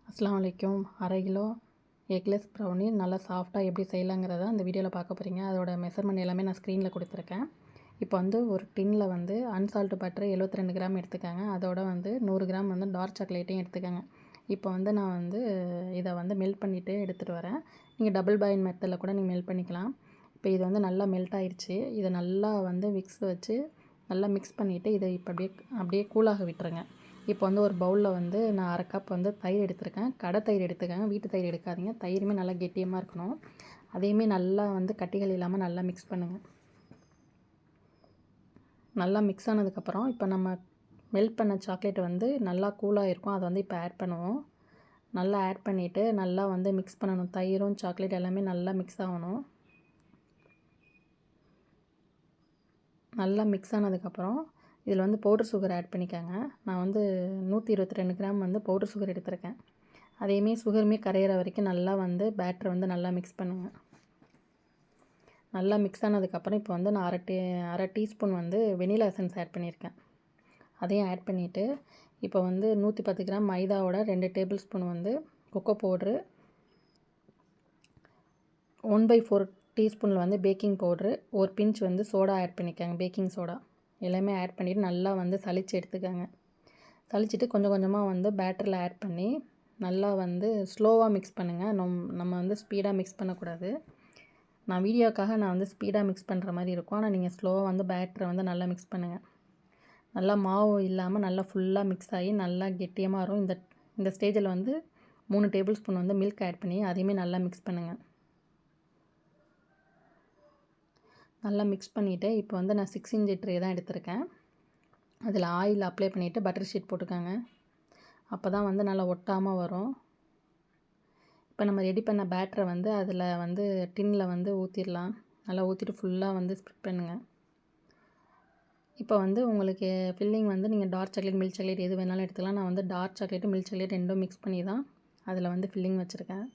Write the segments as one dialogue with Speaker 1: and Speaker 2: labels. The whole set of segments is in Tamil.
Speaker 1: அஸ்ஸலாமு அலைக்கும். அரை கிலோ எக்லெஸ் ப்ரௌனி நல்லா சாஃப்டாக எப்படி செய்யலாங்கிறத அந்த வீடியோவில் பார்க்க போகிறீங்க. அதோட மெஷர்மெண்ட் எல்லாமே நான் ஸ்க்ரீனில் கொடுத்துருக்கேன். இப்போ வந்து ஒரு டின்னில் வந்து அன்சால்ட்டு பட்டர் 72 கிராம் எடுத்துக்காங்க. அதோட வந்து 100 கிராம் வந்து டார்க் சாக்லேட்டையும் எடுத்துக்காங்க. இப்போ வந்து நான் வந்து இதை வந்து மெல்ட் பண்ணிவிட்டு எடுத்துகிட்டு வரேன். நீங்கள் டபுள் பாயில் மெத்தடில் கூட நீங்கள் மெல்ட் பண்ணிக்கலாம். இப்போ இது வந்து நல்லா மெல்ட் ஆயிடுச்சு. இதை நல்லா வந்து விக்ஸ் வச்சு நல்லா மிக்ஸ் பண்ணிவிட்டு இதை இப்போ அப்படியே கூலாக விட்டுருங்க. இப்போ வந்து ஒரு பவுலில் வந்து நான் அரை கப் வந்து தயிர் எடுத்திருக்கேன். கடை தயிர் எடுத்துக்கங்க, வீட்டு தயிர் எடுக்காதீங்க. தயிருமே நல்லா கெட்டியமாக இருக்கணும். அதையுமே நல்லா வந்து கட்டிகள் இல்லாமல் நல்லா மிக்ஸ் பண்ணுங்கள். நல்லா மிக்ஸ் ஆனதுக்கப்புறம் இப்போ நம்ம மெல்ட் பண்ண சாக்லேட் வந்து நல்லா கூலாக இருக்கும். அதை வந்து இப்போ ஆட் பண்ணுவோம். நல்லா ஆட் பண்ணிவிட்டு நல்லா வந்து மிக்ஸ் பண்ணணும். தயிரும் சாக்லேட் எல்லாமே நல்லா மிக்ஸ் ஆகணும். நல்லா மிக்ஸ் ஆனதுக்கப்புறம் இதில் வந்து பவுடர் சுகர் ஆட் பண்ணிக்காங்க. நான் வந்து 122 கிராம் வந்து பவுடர் சுகர் எடுத்திருக்கேன். அதையுமே சுகருமே கரையிற வரைக்கும் நல்லா வந்து பேட்டரை வந்து நல்லா மிக்ஸ் பண்ணுங்கள். நல்லா மிக்ஸ் ஆனதுக்கப்புறம் இப்போ வந்து நான் அரை டீஸ்பூன் வந்து வெனிலா எசன்ஸ் ஆட் பண்ணியிருக்கேன். அதையும் ஆட் பண்ணிவிட்டு இப்போ வந்து 110 கிராம் மைதாவோட 2 டேபிள் ஸ்பூன் வந்து கொக்கோ பவுட்ரு, 1/4 டீஸ்பூனில் வந்து பேக்கிங் பவுட்ரு, ஒரு பிஞ்ச் வந்து சோடா ஆட் பண்ணிக்காங்க, பேக்கிங் சோடா. எல்லாமே ஆட் பண்ணிவிட்டு நல்லா வந்து சலிச்சு எடுத்துக்காங்க. சலிச்சுட்டு கொஞ்சம் கொஞ்சமாக வந்து பேட்டரில் ஆட் பண்ணி நல்லா வந்து ஸ்லோவாக மிக்ஸ் பண்ணுங்கள். நம்ம வந்து ஸ்பீடாக மிக்ஸ் பண்ணக்கூடாது. நான் வீடியோக்காக நான் வந்து ஸ்பீடாக மிக்ஸ் பண்ணுற மாதிரி இருக்கும். ஆனால் நீங்கள் ஸ்லோவாக வந்து பேட்டரை வந்து நல்லா மிக்ஸ் பண்ணுங்கள். நல்லா மாவு இல்லாமல் நல்லா ஃபுல்லாக மிக்ஸ் ஆகி நல்லா கெட்டியமாக வரும். இந்த ஸ்டேஜில் வந்து 3 டேபிள் ஸ்பூன் வந்து மில்க் ஆட் பண்ணி அதையுமே நல்லா மிக்ஸ் பண்ணுங்கள். நல்லா மிக்ஸ் பண்ணிவிட்டு இப்போ வந்து நான் 6 இன்ச் ட்ரே தான் எடுத்திருக்கேன். அதில் ஆயில் அப்ளை பண்ணிவிட்டு பட்டர் ஷீட் போட்டுக்காங்க. அப்போ தான் வந்து நல்லா ஒட்டாமல் வரும். இப்போ நம்ம ரெடி பண்ண பேட்டரை வந்து அதில் வந்து டின்னில் வந்து ஊற்றிடலாம். நல்லா ஊற்றிட்டு ஃபுல்லாக வந்து ஸ்ப்ரெட் பண்ணுங்கள். இப்போ வந்து உங்களுக்கு ஃபில்லிங் வந்து நீங்கள் டார்க் சாக்லேட், மில்க் சாக்லேட் எது வேணாலும் எடுத்துக்கலாம். நான் வந்து டார்க் சாக்லேட்டு மில்க் சாக்லேட் ரெண்டும் மிக்ஸ் பண்ணி தான் அதில் வந்து ஃபில்லிங் வச்சுருக்கேன்.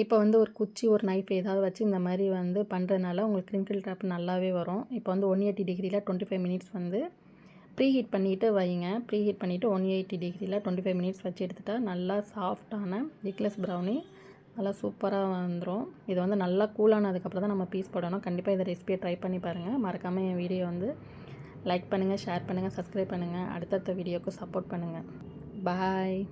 Speaker 1: இப்போ வந்து ஒரு குச்சி, ஒரு நைஃப் ஏதாவது வச்சு இந்த மாதிரி வந்து பண்ணுறதுனால உங்களுக்கு கிரிங்கிள் ட்ராப் நல்லாவே வரும். இப்போ வந்து 180 டிகிரியில் 25 மினிட்ஸ் வந்து ப்ரீ ஹீட் பண்ணிவிட்டு வைங்க. ப்ரீ ஹீட் பண்ணிவிட்டு 180 டிகிரியில் 25 மினிட்ஸ் வச்சு எடுத்துட்டா நல்லா சாஃப்டான எக்லெஸ் ப்ரௌனி நல்லா சூப்பராக வந்துடும். இது வந்து நல்லா கூலானதுக்கப்புறம் தான் நம்ம பீஸ் போடணும். கண்டிப்பாக இந்த ரெசிபியை ட்ரை பண்ணி பாருங்கள். மறக்காமல் என் வீடியோ வந்து லைக் பண்ணுங்கள், ஷேர் பண்ணுங்கள், சப்ஸ்கிரைப் பண்ணுங்கள். அடுத்தடுத்த வீடியோவுக்கு சப்போர்ட் பண்ணுங்கள். பாய்.